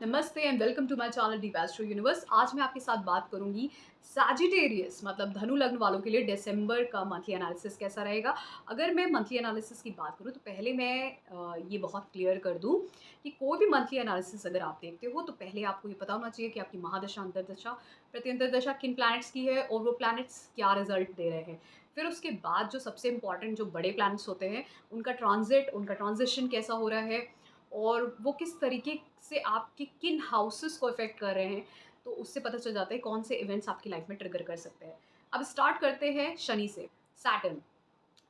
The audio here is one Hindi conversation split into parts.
नमस्ते and welcome to my channel the Astro Universe. आज मैं आपके साथ बात करूंगी सैजिटेरियस मतलब धनु लग्न वालों के लिए दिसंबर का मंथली एनालिसिस कैसा रहेगा। अगर मैं मंथली एनालिसिस की बात करूं तो पहले मैं ये बहुत क्लियर कर दूं कि कोई भी मंथली एनालिसिस अगर आप देखते हो तो पहले आपको ये पता होना चाहिए कि आपकी महादशा, अंतर्दशा, प्रत्यंतरदशा किन प्लैनेट्स की है और वो प्लैनेट्स क्या रिजल्ट दे रहे हैं। फिर उसके बाद जो सबसे इंपॉर्टेंट जो बड़े प्लैनेट्स होते हैं उनका ट्रांजिट, उनका ट्रांजिशन कैसा हो रहा है और वो किस तरीके से आपके किन हाउसेस को इफ़ेक्ट कर रहे हैं, तो उससे पता चल जाता है कौन से इवेंट्स आपकी लाइफ में ट्रिगर कर सकते हैं। अब स्टार्ट करते हैं शनि से। सैटर्न,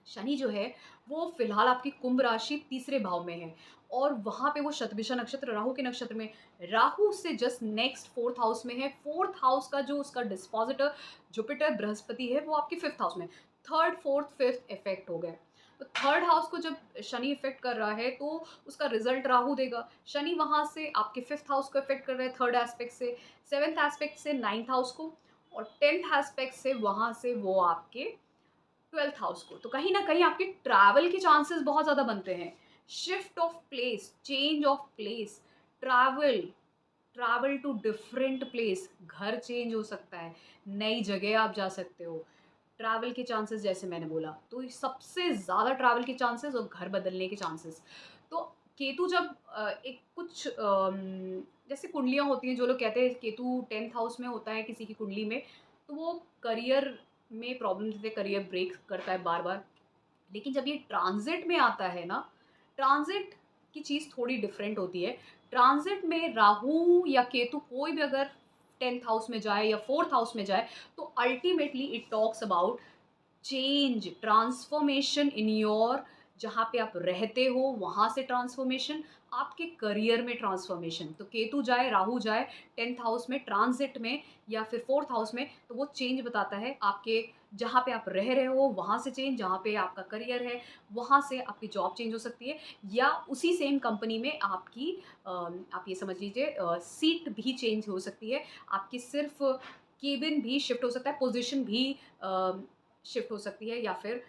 शनि जो है वो फिलहाल आपकी कुंभ राशि तीसरे भाव में है और वहाँ पे वो शतभिषा नक्षत्र राहु के नक्षत्र में, राहु से जस्ट नेक्स्ट फोर्थ हाउस में है। फोर्थ हाउस का जो उसका डिस्पोजिटर जुपिटर बृहस्पति है वो आपके फिफ्थ हाउस में, थर्ड फोर्थ फिफ्थ इफेक्ट हो गए। तो थर्ड हाउस को जब शनि इफेक्ट कर रहा है तो उसका रिजल्ट राहु देगा। शनि वहाँ से आपके फिफ्थ हाउस को इफेक्ट कर रहा है थर्ड एस्पेक्ट से, सेवेंथ एस्पेक्ट से नाइन्थ हाउस को, और टेंथ एस्पेक्ट से वहाँ से वो आपके ट्वेल्थ हाउस को। तो कहीं ना कहीं आपके ट्रैवल के चांसेस बहुत ज़्यादा बनते हैं। Shift of place, change of place, travel, travel to different place, घर चेंज हो सकता है, नई जगह आप जा सकते हो। ट्रैवल के चांसेस जैसे मैंने बोला तो ये सबसे ज़्यादा ट्रैवल के चांसेस और घर बदलने के चांसेस। तो केतु जब एक कुछ जैसे कुंडलियाँ होती हैं, जो लोग कहते हैं केतु टेंथ हाउस में होता है किसी की कुंडली में, तो वो करियर में प्रॉब्लम जैसे करियर ब्रेक करता है बार बार। लेकिन जब ये ट्रांजिट में आता है ना, ट्रांजिट की चीज़ थोड़ी डिफरेंट होती है। ट्रांजिट में राहु या केतु कोई भी अगर टेंथ हाउस में जाए या फोर्थ हाउस में जाए तो ultimately it talks about change, transformation in your, जहाँ पे आप रहते हो वहाँ से ट्रांसफॉर्मेशन, आपके करियर में ट्रांसफॉर्मेशन। तो केतु जाए, राहु जाए टेंथ हाउस में ट्रांजिट में या फिर फोर्थ हाउस में, तो वो चेंज बताता है आपके जहाँ पे आप रह रहे हो वहाँ से चेंज, जहाँ पे आपका करियर है वहाँ से आपकी जॉब चेंज हो सकती है, या उसी सेम कंपनी में आपकी आप ये समझ लीजिए सीट भी चेंज हो सकती है। आपकी सिर्फ केबिन भी शिफ्ट हो सकता है, पोजीशन भी शिफ्ट हो सकती है, या फिर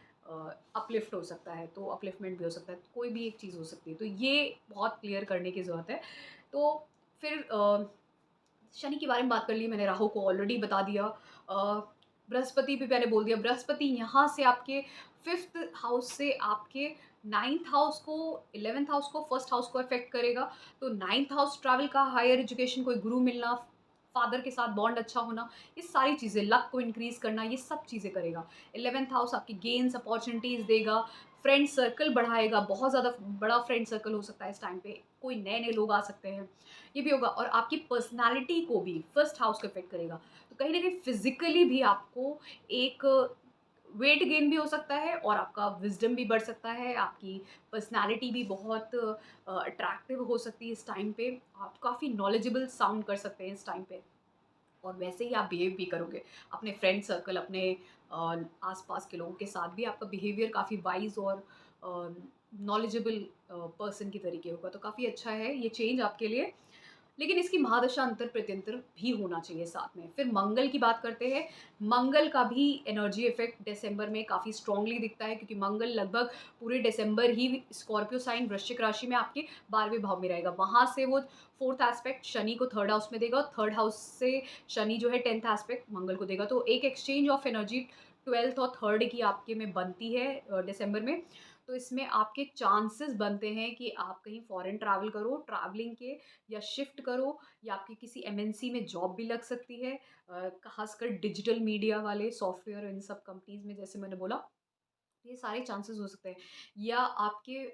अपलिफ्ट हो सकता है, तो अपलिफ्टमेंट भी हो सकता है, तो कोई भी एक चीज़ हो सकती है। तो ये बहुत क्लियर करने की ज़रूरत है। तो फिर शनि के बारे में बात कर ली मैंने, राहु को ऑलरेडी बता दिया। बृहस्पति भी मैंने बोल दिया। बृहस्पति यहाँ से आपके फिफ्थ हाउस से आपके नाइन्थ हाउस को, इलेवेंथ हाउस को, फर्स्ट हाउस को अफेक्ट करेगा। तो नाइन्थ हाउस ट्रैवल का, हायर एजुकेशन, कोई गुरु मिलना, फादर के साथ बॉन्ड अच्छा होना, ये सारी चीज़ें, लक को इंक्रीज करना, ये सब चीज़ें करेगा। इलेवेंथ हाउस आपकी गेन्स अपॉर्चुनिटीज़ देगा, फ्रेंड सर्कल बढ़ाएगा, बहुत ज़्यादा बड़ा फ्रेंड सर्कल हो सकता है इस टाइम पे, कोई नए नए लोग आ सकते हैं, ये भी होगा। और आपकी पर्सनालिटी को भी फर्स्ट हाउस को इफेक्ट करेगा। तो कहीं ना कहीं फिजिकली भी आपको एक वेट गेन भी हो सकता है और आपका विजडम भी बढ़ सकता है, आपकी पर्सनालिटी भी बहुत अट्रैक्टिव हो सकती है इस टाइम पे, आप काफ़ी नॉलेजेबल साउंड कर सकते हैं इस टाइम पे, और वैसे ही आप बिहेव भी करोगे अपने फ्रेंड सर्कल, अपने आसपास के लोगों के साथ भी आपका बिहेवियर काफ़ी वाइज और नॉलेजेबल पर्सन की तरीके होगा। तो काफ़ी अच्छा है ये चेंज आपके लिए। लेकिन इसकी महादशा अंतर प्रत्यंतर भी होना चाहिए साथ में। फिर मंगल की बात करते हैं। मंगल का भी एनर्जी इफेक्ट दिसंबर में काफ़ी स्ट्रांगली दिखता है, क्योंकि मंगल लगभग पूरे दिसंबर ही स्कॉर्पियो साइन वृश्चिक राशि में आपके 12वें भाव में रहेगा। वहाँ से वो फोर्थ एस्पेक्ट शनि को थर्ड हाउस में देगा, और थर्ड हाउस से शनि जो है टेंथ एस्पेक्ट मंगल को देगा। तो एक एक्सचेंज ऑफ एनर्जी ट्वेल्थ और थर्ड की आपके में बनती है दिसंबर में। तो इसमें आपके चांसेस बनते हैं कि आप कहीं फॉरेन ट्रैवल करो, ट्रैवलिंग के, या शिफ्ट करो, या आपकी किसी एमएनसी में जॉब भी लग सकती है, खासकर डिजिटल मीडिया वाले सॉफ्टवेयर इन सब कंपनीज में, जैसे मैंने बोला, ये सारे चांसेस हो सकते हैं। या आपके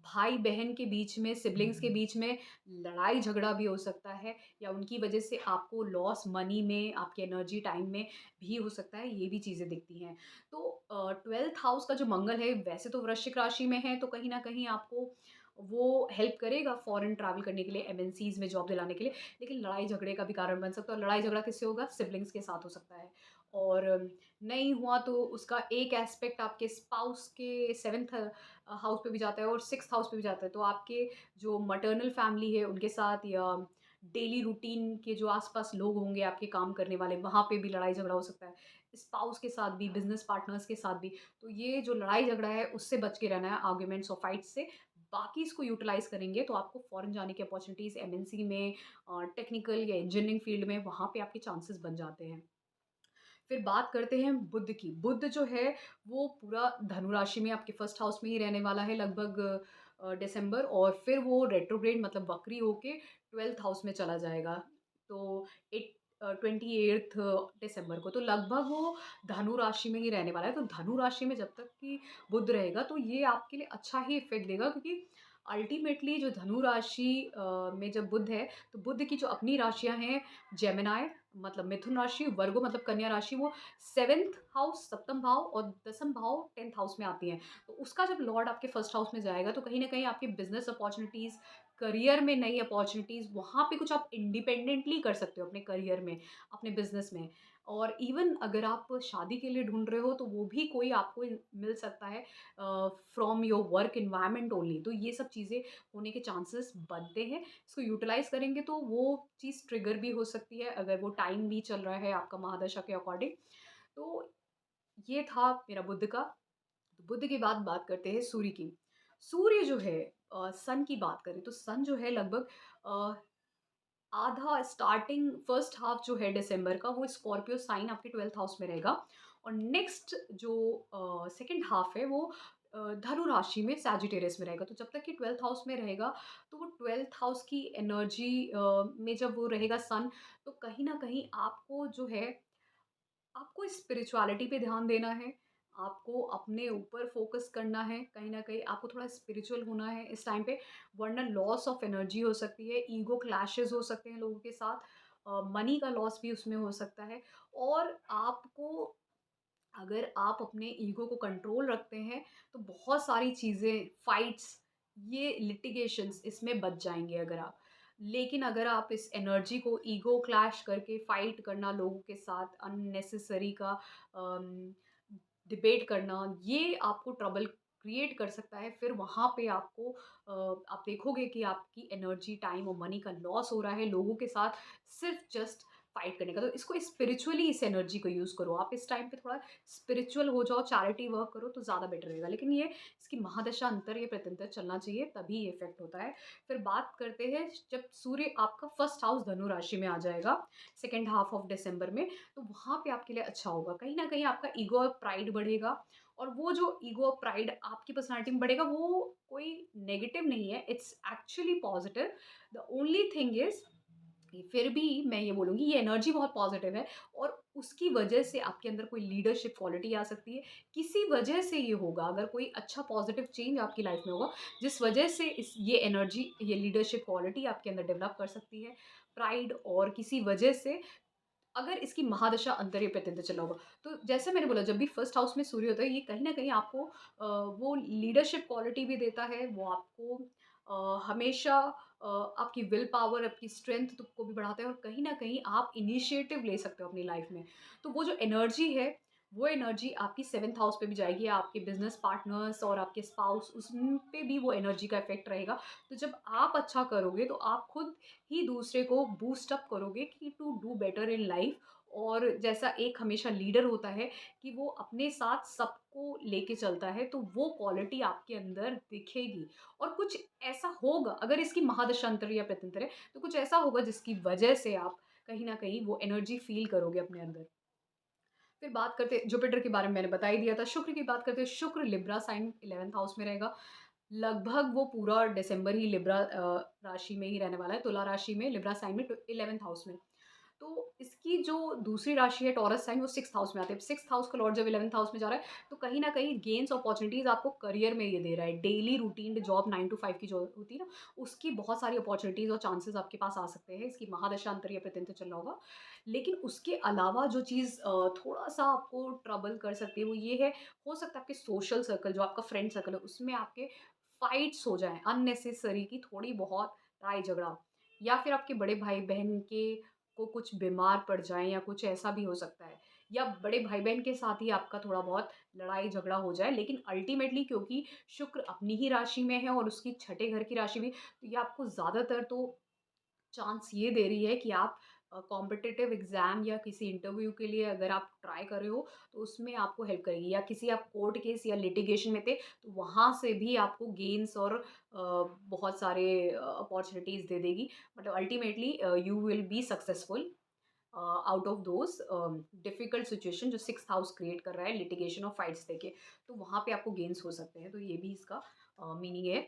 भाई बहन के बीच में, सिबलिंग्स के बीच में लड़ाई झगड़ा भी हो सकता है, या उनकी वजह से आपको लॉस मनी में, आपके एनर्जी टाइम में भी हो सकता है, ये भी चीज़ें दिखती हैं। तो ट्वेल्थ हाउस का जो मंगल है वैसे तो वृश्चिक राशि में है, तो कहीं ना कहीं आपको वो हेल्प करेगा फॉरेन ट्रैवल करने के लिए, एमएनसीज में जॉब दिलाने के लिए। लेकिन लड़ाई झगड़े का भी कारण बन सकता है, और लड़ाई झगड़ा किससे होगा? सिबलिंग्स के साथ हो सकता है। और नहीं हुआ तो उसका एक एस्पेक्ट आपके स्पाउस के सेवन्थ हाउस पे भी जाता है और सिक्स्थ हाउस पे भी जाता है। तो आपके जो मटर्नल फैमिली है उनके साथ, या डेली रूटीन के जो आसपास लोग होंगे आपके काम करने वाले, वहाँ पे भी लड़ाई झगड़ा हो सकता है। स्पाउस के साथ भी, बिजनेस पार्टनर्स के साथ भी। तो ये जो लड़ाई झगड़ा है उससे बच के रहना है, आर्ग्यूमेंट्स और फाइट्स से बाकी इसको यूटिलाइज़ करेंगे तो आपको फ़ॉरेन जाने की अपॉर्च्युनिटीज़ एमएनसी में टेक्निकल या इंजीनियरिंग फ़ील्ड में वहाँ पे आपके चांसेस बन जाते हैं। फिर बात करते हैं बुध की। बुध जो है वो पूरा धनु राशि में आपके फर्स्ट हाउस में ही रहने वाला है लगभग दिसंबर, और फिर वो रेट्रोग्रेड मतलब वक्री होके 12th हाउस में चला जाएगा। तो 28th दिसंबर को, तो लगभग वो धनु राशि में ही रहने वाला है। तो धनु राशि में जब तक कि बुध रहेगा तो ये आपके लिए अच्छा ही इफ़ेक्ट देगा, क्योंकि अल्टीमेटली जो धनु राशि में जब बुध है, तो बुध की जो अपनी राशियाँ हैं जेमिनी मतलब मिथुन राशि, वर्गो मतलब कन्या राशि, वो 7th हाउस सप्तम भाव और दसम भाव 10th हाउस में आती हैं। तो उसका जब लॉर्ड आपके फर्स्ट हाउस में जाएगा तो कहीं न कहीं आपकी बिज़नेस अपॉर्च्युनिटीज़, करियर में नई अपॉर्च्युनिटीज़, वहाँ पे कुछ आप इंडिपेंडेंटली कर सकते हो अपने करियर में, अपने बिज़नेस में। और इवन अगर आप शादी के लिए ढूँढ रहे हो तो वो भी कोई आपको मिल सकता है from your work environment only. तो ये सब चीज़ें होने के चांसेस बनते हैं। इसको यूटिलाइज़ करेंगे तो वो चीज़ ट्रिगर भी हो सकती है अगर वो टाइम भी चल रहा है आपका महादशा के अकॉर्डिंग। तो ये था मेरा बुध का। तो बुध के बाद बात करते हैं सूर्य की। सूर्य जो है सन की बात करें तो सन जो है लगभग अ, आधा स्टार्टिंग फर्स्ट हाफ जो है दिसंबर का वो स्कॉर्पियो साइन आपके 12th हाउस में रहेगा, और नेक्स्ट जो सेकंड हाफ है वो धनु राशि में सैजिटेरियस में रहेगा। तो जब तक कि 12th हाउस में रहेगा तो वो 12th हाउस की एनर्जी में जब वो रहेगा सन, तो कहीं न कहीं आपको जो है आपको स्पिरिचुअलिटी पे ध्यान देना है, आपको अपने ऊपर फ़ोकस करना है, कहीं न कहीं आपको थोड़ा स्पिरिचुअल होना है इस टाइम पे, वरना लॉस ऑफ एनर्जी हो सकती है, ईगो क्लैशेज़ हो सकते हैं लोगों के साथ, मनी का लॉस भी उसमें हो सकता है, और आपको अगर आप अपने ईगो को कंट्रोल रखते हैं, तो बहुत सारी चीज़ें, फाइट्स, ये लिटिगेशंस इसमें बच जाएँगे अगर आप। लेकिन अगर आप इस एनर्जी को ईगो क्लैश करके फाइट करना लोगों के साथ अननेसेसरी का अम, डिबेट करना, ये आपको ट्रबल क्रिएट कर सकता है। फिर वहाँ पे आपको आप देखोगे कि आपकी एनर्जी, टाइम और मनी का लॉस हो रहा है लोगों के साथ सिर्फ़ जस्ट फाइट करने का। तो इसको स्पिरिचुअली इस एनर्जी को यूज़ करो। आप इस टाइम पे थोड़ा स्पिरिचुअल हो जाओ, चैरिटी वर्क करो तो ज़्यादा बेटर रहेगा। लेकिन ये इसकी महादशा अंतर या प्रत्यंतर चलना चाहिए तभी ये इफ़ेक्ट होता है। फिर बात करते हैं जब सूर्य आपका फर्स्ट हाउस धनु राशि में आ जाएगा, सेकंड हाफ ऑफ दिसंबर में, तो वहाँ पे आपके लिए अच्छा होगा। कहीं न कहीं आपका ईगो और प्राइड बढ़ेगा, और वो जो ईगो और प्राइड आपकी पर्सनैलिटी में बढ़ेगा वो कोई नेगेटिव नहीं है, it's actually positive. The only thing is फिर भी मैं ये बोलूँगी ये एनर्जी बहुत पॉज़िटिव है, और उसकी वजह से आपके अंदर कोई लीडरशिप क्वालिटी आ सकती है। किसी वजह से ये होगा, अगर कोई अच्छा पॉज़िटिव चेंज आपकी लाइफ़ में होगा, जिस वजह से इस ये एनर्जी, ये लीडरशिप क्वालिटी आपके अंदर डेवलप कर सकती है। प्राइड और किसी वजह से अगर इसकी महादशा अंतर्य प्रत्यंतर चला होगा। तो जैसे मैंने बोला जब भी फर्स्ट हाउस में सूर्य होता है, ये कहीं न कहीं आपको वो लीडरशिप क्वालिटी भी देता है, वो आपको हमेशा आपकी विल पावर, आपकी स्ट्रेंथ को भी बढ़ाता है, और कहीं न कहीं आप इनिशिएटिव ले सकते हो अपनी लाइफ़ में। तो वो जो एनर्जी है, वो एनर्जी आपकी 7th हाउस पे भी जाएगी, आपके बिज़नेस पार्टनर्स और आपके स्पाउस, उन पे भी वो एनर्जी का इफ़ेक्ट रहेगा। तो जब आप अच्छा करोगे तो आप खुद ही दूसरे को बूस्ट अप करोगे कि to do better in life, और जैसा एक हमेशा लीडर होता है कि वो अपने साथ सबको लेके चलता है, तो वो क्वालिटी आपके अंदर दिखेगी, और कुछ ऐसा होगा अगर इसकी महादशांतर या प्रत्यंतर है, तो कुछ ऐसा होगा जिसकी वजह से आप कहीं ना कहीं वो एनर्जी फील करोगे अपने अंदर। फिर बात करते जुपिटर के बारे में मैंने बता ही दिया था। शुक्र की बात करते हैं, शुक्र लिब्रा साइन 11th हाउस में रहेगा। लगभग वो पूरा दिसंबर ही लिब्रा राशि में ही रहने वाला है, तुला राशि में, लिब्रा साइन में 11th हाउस में। तो इसकी जो दूसरी राशि है टॉरस साइन, वो 6th हाउस में आती है। 6th हाउस का लॉर्ड जब 11th हाउस में जा रहा है तो कहीं न कहीं गेन्स अपॉर्च्युनिटीज़ आपको करियर में ये दे रहा है। डेली रूटीन जॉब 9 टू 5 की जो होती है ना, उसकी बहुत सारी अपॉर्च्युनिटीज़ और चांसेज़ आपके पास आ सकते हैं। इसकी महादशा अंतर या प्रत्यंतर चल रहा होगा। लेकिन उसके अलावा जो चीज़ थोड़ा-सा आपको ट्रबल कर सकती है वो ये है, हो सकता है आपके सोशल सर्कल, जो आपका फ्रेंड सर्कल है, उसमें आपके फाइट्स हो जाएँ अननेसेसरी की थोड़ी बहुत लड़ाई-झगड़ा, या फिर आपके बड़े भाई-बहन के को कुछ बीमार पड़ जाएँ या कुछ ऐसा भी हो सकता है। या बड़े भाई-बहन के साथ ही आपका थोड़ा बहुत लड़ाई-झगड़ा हो जाए, लेकिन अल्टीमेटली क्योंकि शुक्र अपनी ही राशि में है और उसकी छठे घर की राशि भी, तो ये आपको ज़्यादातर तो चांस ये दे रही है कि आप कॉम्पिटिटिव एग्ज़ाम या किसी इंटरव्यू के लिए अगर आप ट्राई कर रहे हो, तो उसमें आपको हेल्प करेगी, या किसी आप कोर्ट केस या लिटिगेशन में थे, तो वहाँ से भी आपको गेन्स और बहुत सारे अपॉर्च्युनिटीज़ दे देगी। मतलब ultimately you will be successful out of those difficult situation जो 6th हाउस क्रिएट कर रहा है लिटिगेशन और फाइट्स देके। तो वहाँ पे आपको गेन्स हो सकते हैं, तो ये भी इसका मीनिंग है।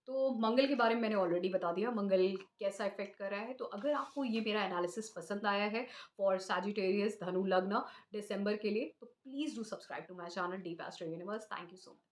तो मंगल के बारे में मैंने ऑलरेडी बता दिया, मंगल कैसा इफ़ेक्ट कर रहा है। तो अगर आपको ये मेरा एनालिसिस पसंद आया है फॉर सैजिटेरियस धनु लग्न दिसंबर के लिए, तो please do subscribe to my channel Deep Astro Universe. Thank you so much.